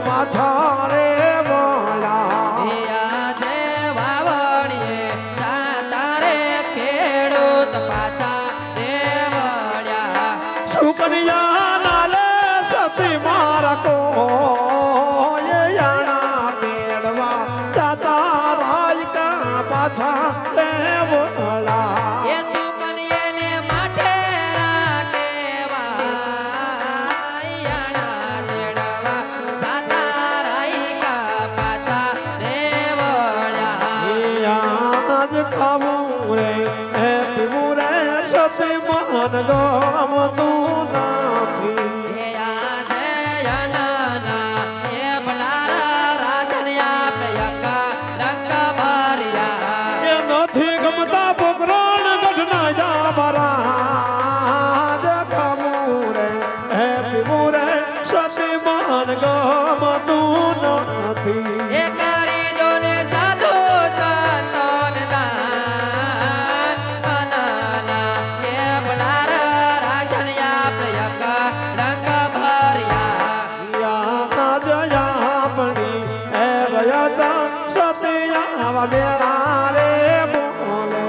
પાછા રે બોલા આજે વાવણીએ જાતા રે ખેડૂત પાછા રે વળ્યા સુકન્યા નાલે સસી મારા કો યાણા મેળવા જાતા રાયકા પાછા રે બોલા એ સુકન્યાને માથે ગમતું નથી આજે યનાના એ ભલારા રાજનિયા પ્રિયંકા રંગ ભર્યા એ નથી ગમતા પોકરણ ગઢના જાબરા ગમુરે હે પીમુરે સતી મન ગમતું નથી એ કરી જોને સાધુ સંતોન દાન મનાના એ ભલારા રાજનિયા પ્રિયંકા રંગ ભર્યા યા જયા પડી હે ગયા સતિયા વેળા રે બોલે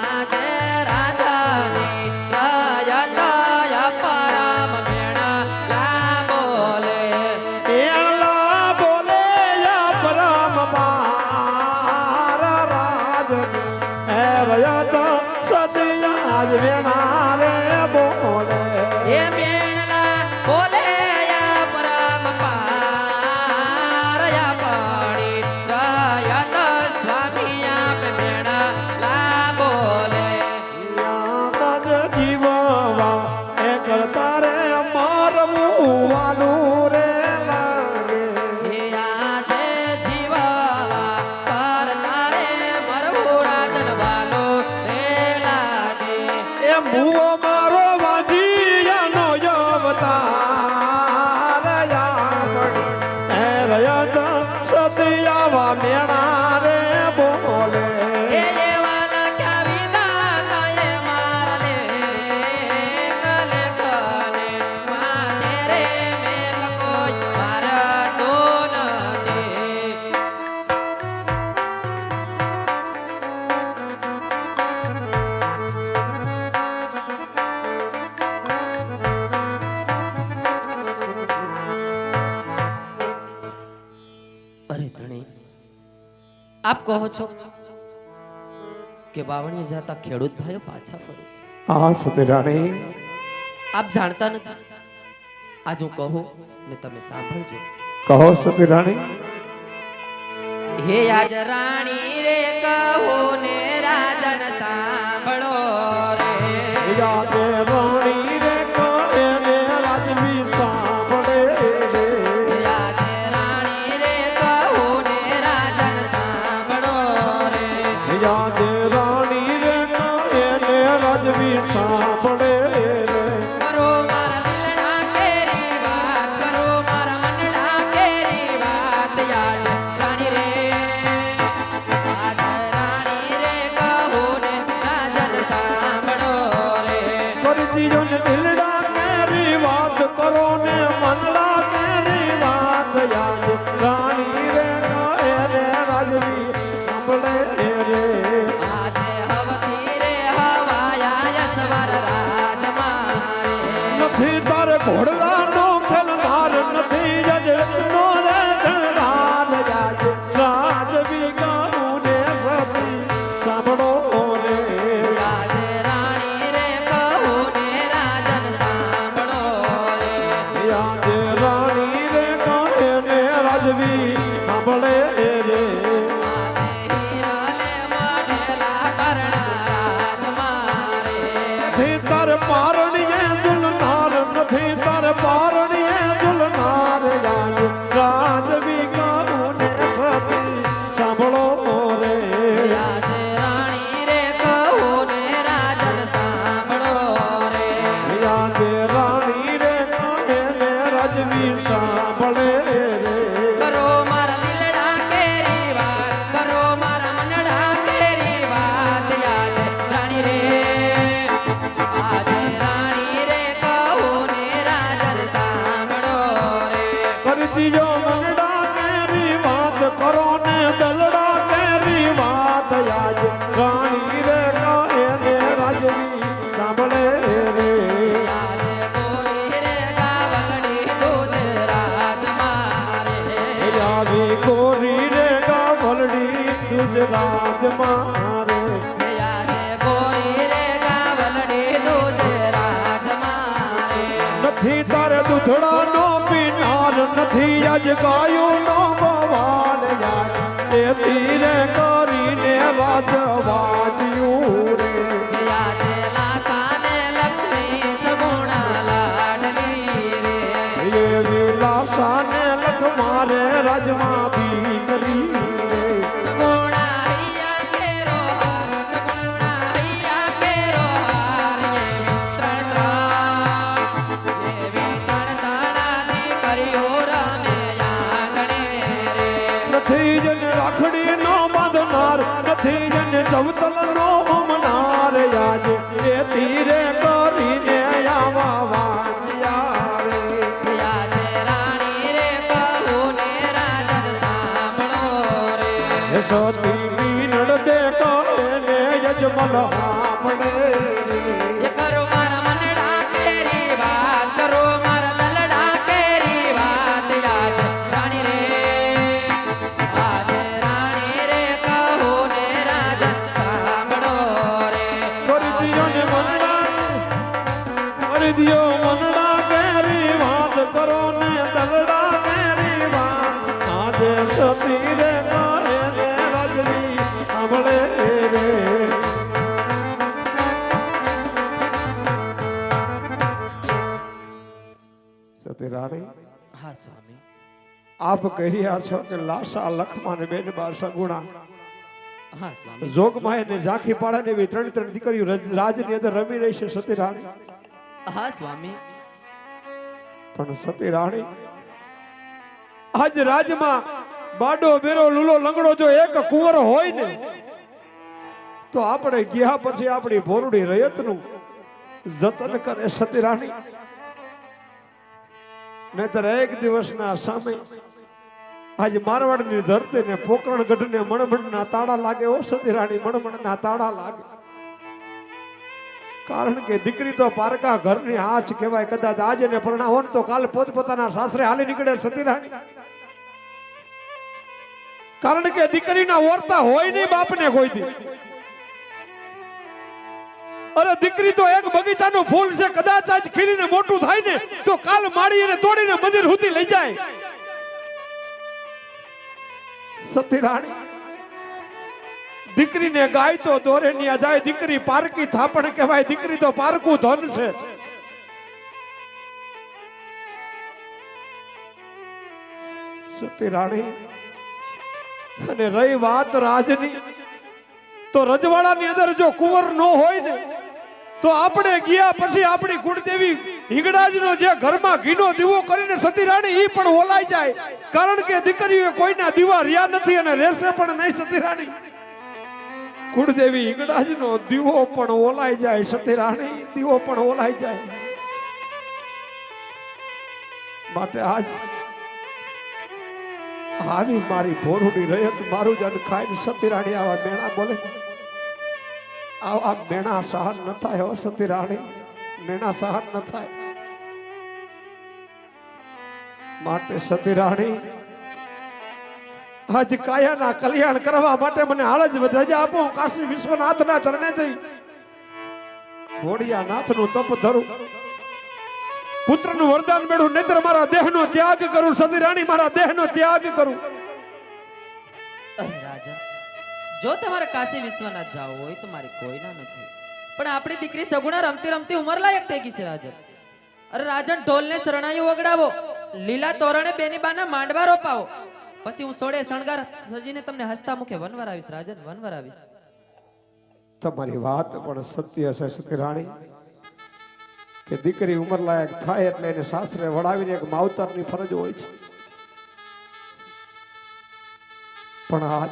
આજે રાજાની રાયતા પરમ મેણા લા બોલે એલા બોલે યા પરમ માર રાજની હે ગયા સતિયા વેળા રે બોલે એ મેણલા બોલે યા પરમ પાર યા પાણી રાયતા અરે ધણી, આપ કહો છો કે વાવણીએ જતા ખેડૂત ભાઈઓ પાછા ફરે છે. હા સતી રાણી, આપ જાણતા નથી. આજ હું કહું ને તમે સાંભળજો. કહો સતી રાણી. હે આજ રાણી રે કહો ને રાજન સાંભળો રે. યાદે રાણી રે કહે ને રાજવી સાંભળે રે. આજ રાણી રે કહો ને રાજન સાંભળો રે. યાદે રાણી રે કહે ને રાજવી સાંભળે રે. કરો મારા દિલના કેરી વાત, કરો મારા મનના કેરી વાત. આજ રાણી રે, આજ રાણી રે કહો ને રાજન સાંભળો રે. કરતી જો ને દિલડા કેરી વાત, કરો ને મનડા કેરી વાત. યાદ રાણી રે કહે ને રાજવી સાંભળે રે. આજે હવથી રે હવાયા યસવર રાજ મારે. નથી તારે ઘોડલા નો ખેલનાર, નથી જજનો રે જણાર. યાદ રાજવી ગાઉં ને સતી સાંભળો રે. આજે રાણી રે કહો ને રાજન સાંભળો રે. યાદ રાણી રે કહે ને રાજવી સાંભળે રે. આજે હિરલે મઢેલા કર્ણા રાજ મારે. નથી તારે પારણીએ ઝુલનાર, નથી તારે પારણીએ ઝુલનાર. યાદ રાજવી ગાઉં ને સતી સાંભળો રે. આજે રાણી રે કહો ને રાજન સાંભળો રે. યાદ રાણી રે કહે ને રાજવી સાંભળે રે. કરો મારા દિલડા કેરી વાત, કરો મારા મનડા કેરી વાત. આજે રાણી રે, આજે રાણી રે કહો ને રાજન સાંભળો રે. કરતી જો મનડા કેરી વાત, કરો ને દલડા કેરી વાત. યાદ રાણી રે કહે ને રાજવી સાંભળે રે. આજે ગોરી રે ગાવલડી દૂધ રાજ મારે. યાદી કોરી રે ગાવલડી ગુજરાત મારે. આજે ગોરી રે ગાવલડી દૂધ રાજ મારે. નથી તારે દૂધડા નો પીનાર, નથી આજ ગાયું નો બવાલ. યાદ એ તીરે કરીને રાજ વાજ્યું રે. આજે લાસાને લક્ષ્મી સગુણા લાડલી રે. એ વિલાસા ને લખ મારે રાજમાં દીકરી રે. સગુણા હૈયા કેરો હાર, સગુણા હૈયા કેરો હાર. એવી ત્રણ તાળાની કર્યો રમે આંગણે રે. નથી જને રાખડી નો બાંધનાર, નથી જને ચવતલ નો હોમનાર. યાદ એ તીરે કરીને આવા વાંચ્યા રે. આજે રાણી રે કહો ને રાજન સાંભળો રે. હે સતી મીનડ દે કહે ને યજમલ હામડે રે. એ કરો મારા મનડા કેરી વાત, કરો મારા દલડા કેરી વાત. આજે રાણી રે, આજે રાણી રે કહો ને રાજન સાંભળો રે. કરી દિયો ને મનડા, કરી દિયો મનડા કેરી વાત, કરો ને દલડા કેરી વાત. આજે સતી રે કહે ને રાજવી સાંભળે રે. સતી રાણી, હા સ્વામી. આપ કહી રહ્યા છો કે લાસા લખમાં ને બેન બાર સગુણા હા સ્વામી. જોગમાય ને ઝાંખી પાડા ને એવી ત્રણ ત્રણ દીકરીઓ રાજની અંદર રમી રહી છે સતી રાણી. હા સ્વામી. પણ સતી રાણી, આજ રાજમાં બાડો બેરો લૂલો લંગડો જો એક કુંવર હોય ને તો આપણે ગયા પછી આપણી ભોરડી રયતનું જતન કરે સતી રાણી. નહીતર એક દિવસના સામે આજ મારવાડની ધરતીને પોકરણગઢને મણમણના તાળા લાગે. ઓ સતી રાણી, મણમણના તાળા લાગે. કારણ કે દીકરી તો પારકા ઘરની આંચ કહેવાય. કદાચ આજે ને પરણાવો ને તો કાલે પોતપોતાના સાસરે હાલી નીકળે સતી રાણી. કારણ કે દીકરીના ઓરતા હોય નહીં બાપને કોઈ દી. અરે દીકરી તો એક બગીચાનું ફૂલ છે, કદાચ આજ ખીલીને મોટું થાય ને તો કાલ મારી અને તોડીને મંદિર સુધી લઈ જાય. સતી રાણી દીકરીને ગાય તો દોરે ન્યા જાય, દીકરી પારકી થાપણ કહેવાય, દીકરી તો પારકું ધન છે. સતી રાણી અને રહી વાત રાજની, તો રજવાડાની અંદર જો કુંવર ન હોય ને તો આપણે ગયા પછી આપણી કુળદેવી હિંગળાજનો જે ઘરમાં ઘીનો દીવો કરીને સતી રાણી ઈ પણ ઓલાઈ જાય. કારણ કે દીકરીઓ કોઈના દીવા રહ્યા નથી અને રહેશે પણ નહીં. સતી રાણી કુળદેવી હિંગળાજનો દીવો પણ ઓલાઈ જાય. સતી રાણી દીવો પણ ઓલાઈ જાય. માટે આજ આવી મારી ભોરુડી રયત મારું જન ખાઈને સતી રાણી આવા મેણા બોલે, આવા મેણા સહન ન થાય. હો સતી રાણી, મેણા સહન ન થાય. માટે સતી રાણી આજ કાયાના કલ્યાણ કરવા માટે મને હાલ જ રજા આપો. કાશી વિશ્વનાથના ચરણે જઈ ઘોડિયા નાથનું તપ ધરું, પુત્રનું વરદાન મેળવું, નહીતર મારા દેહનો ત્યાગ કરું. સતી રાણી મારા દેહનો ત્યાગ કરું. અરે રાજા, જો તમારે કાશી વિશ્વનાથ જવું હોય તો મારી કોઈના નથી, પણ આપણી દીકરી સગુણા રમતી રમતી ઉંમર લાયક થઈ ગઈ છે રાજન. અરે રાજન, ઢોલને શરણાઈઓ વગડાવો, લીલા તોરણે બેની બાના માંડવા રોપાવો, પછી હું સોડે શણગાર સજીને તમને હસતા મુખે વનવાર આવીશ રાજન, વનવાર આવીશ. તમારી વાત પણ સત્ય છે સતી રાણી, કે દીકરી ઉંમર લાયક થાય એટલે એને સાસરે વડાવીને એક માવતરની ફરજ હોય છે. પણ આજ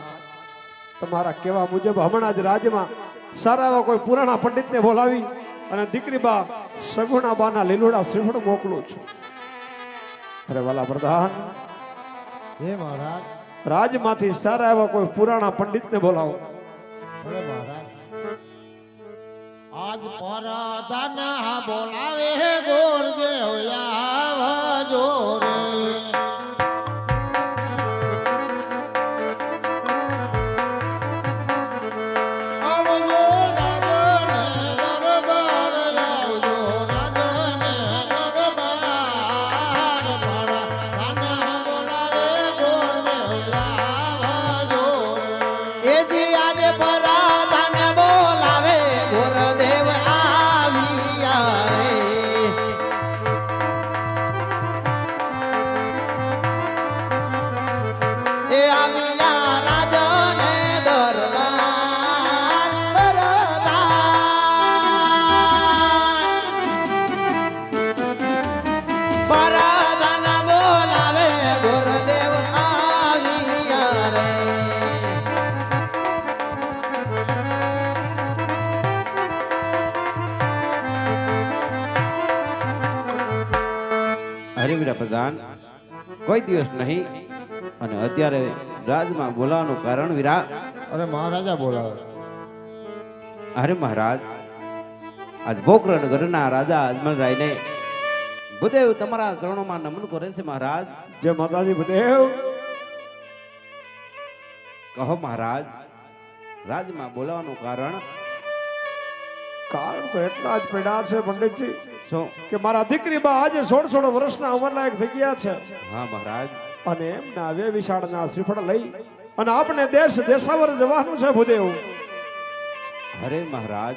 તમારા કહેવા મુજબ હમણાં જ રાજ્યમાં સારા એવા કોઈ પુરાણા પંડિતને બોલાવી અને દીકરી બા સગુણા બાના લીલુડા શ્રીફળ મોકલું છું. અરે વાલા પ્રધાન, હે મહારાજ. રાજમાંથી સારા એવા કોઈ પુરાણા પંડિતને બોલાવો. અરે મહારાજ, આજ પરદાના બોલાવે ગોરદેવ આવજો રે. હરિવીરા પ્રધાન, કોઈ દિવસ નહીં અને અત્યારે રાજમાં બોલાવાનું કારણ વીરા. અરે મહારાજા બોલાવે. અરે મહારાજ, આજ પોકરણગઢના રાજા અજમલરાયને ભૂદેવ તમારા ચરણોમાં નમન કરે છે મહારાજ. જય માતાજી ભૂદેવ. કહો મહારાજ, રાજમાં બોલાવાનું કારણ? કારણ તો એટલા જ પડ્યા છે પંડિતજી, શું? કે મારા દીકરી બા આજે 16 વર્ષના ઉંમરલાયક થઈ ગયા છે હા મહારાજ. અને એમના વે વિશાળના શ્રીફળ લઈ અને આપણે દેશ દેશાવર જવાનું છે ભૂદેવ. અરે મહારાજ,